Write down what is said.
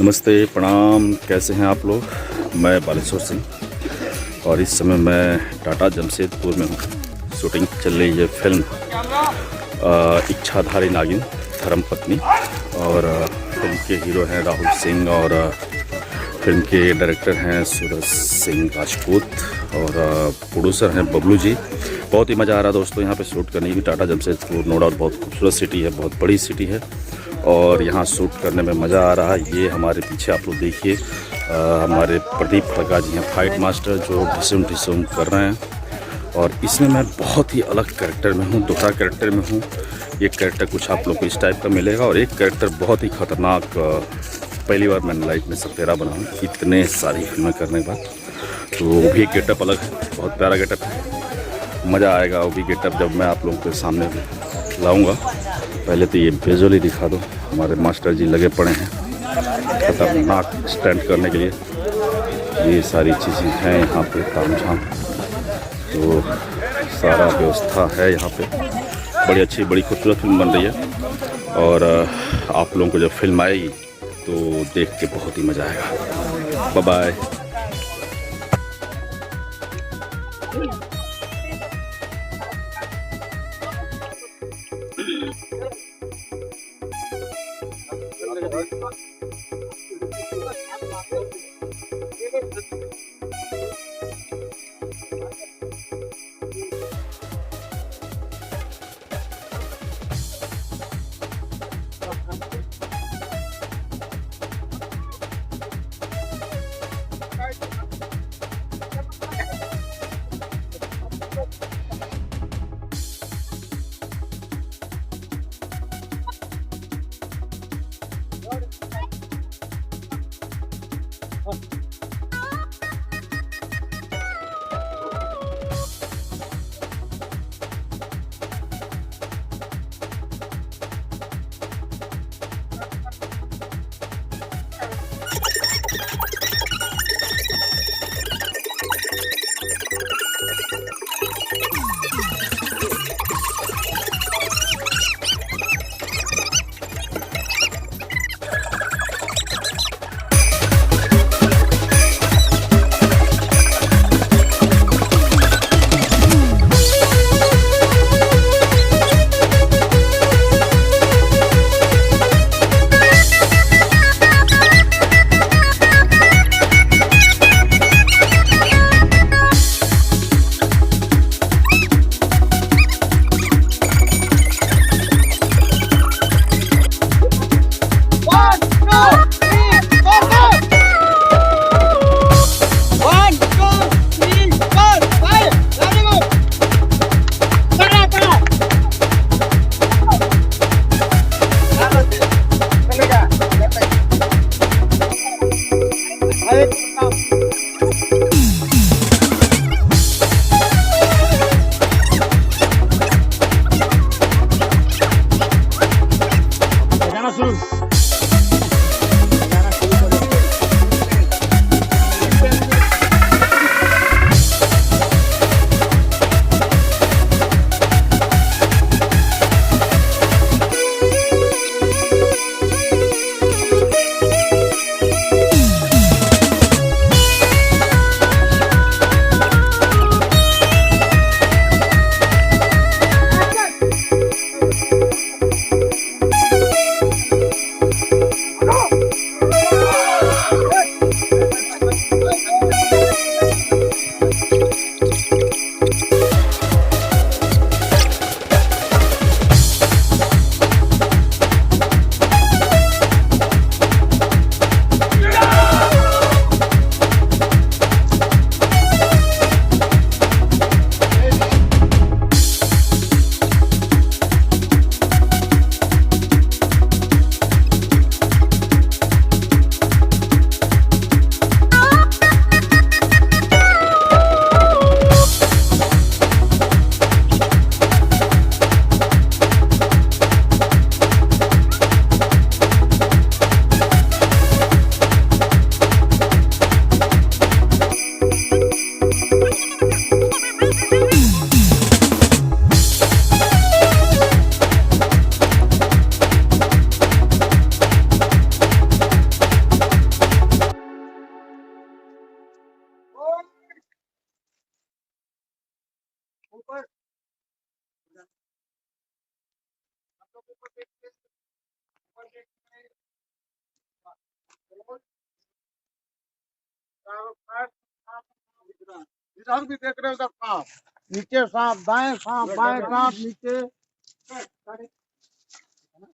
नमस्ते, प्रणाम। कैसे हैं आप लोग? मैं बालेश्वर सिंह और इस समय मैं टाटा जमशेदपुर में हूँ। शूटिंग चल रही है फिल्म इच्छाधारी नागिन धर्मपत्नी और फिल्म के हीरो हैं राहुल सिंह और फिल्म के डायरेक्टर हैं सूरज सिंह राजपूत और प्रोड्यूसर हैं बबलू जी। बहुत ही मज़ा आ रहा है दोस्तों यहाँ पे शूट करने की। टाटा जमशेदपुर नो डाउट बहुत खूबसूरत सिटी है, बहुत बड़ी सिटी है और यहाँ शूट करने में मज़ा आ रहा है। ये हमारे पीछे आप लोग देखिए हमारे प्रदीप खड़का जी हैं फाइट मास्टर जो ढिसुम ढिसुम कर रहे हैं और इसमें मैं बहुत ही अलग कैरेक्टर में हूँ, दूसरा कैरेक्टर में हूँ। एक कैरेक्टर कुछ आप लोग को इस टाइप का मिलेगा और एक कैरेक्टर बहुत ही ख़तरनाक। पहली बार मैंने लाइफ में सपेरा बना हूँ इतने सारी फिल्में करने के बाद, तो वो भी एक गेटअप अलग है, बहुत प्यारा गेटअप है। मज़ा आएगा वो भी गेटअप जब मैं आप लोगों के सामने लाऊंगा। पहले तो ये विजुअली दिखा दो, हमारे मास्टर जी लगे पड़े हैं खतरनाक स्टंट करने के लिए। ये सारी चीज़ें हैं यहाँ पे तामझाम, तो सारा व्यवस्था है यहाँ पे। बड़ी अच्छी बड़ी खूबसूरत फिल्म बन रही है और आप लोगों को जब फिल्म आएगी तो देख के बहुत ही मज़ा आएगा। Bye bye. ऊपर इधर भी देख रहे हो, उधर सांप, नीचे सांप, दाएं सांप, बाएं सांप, नीचे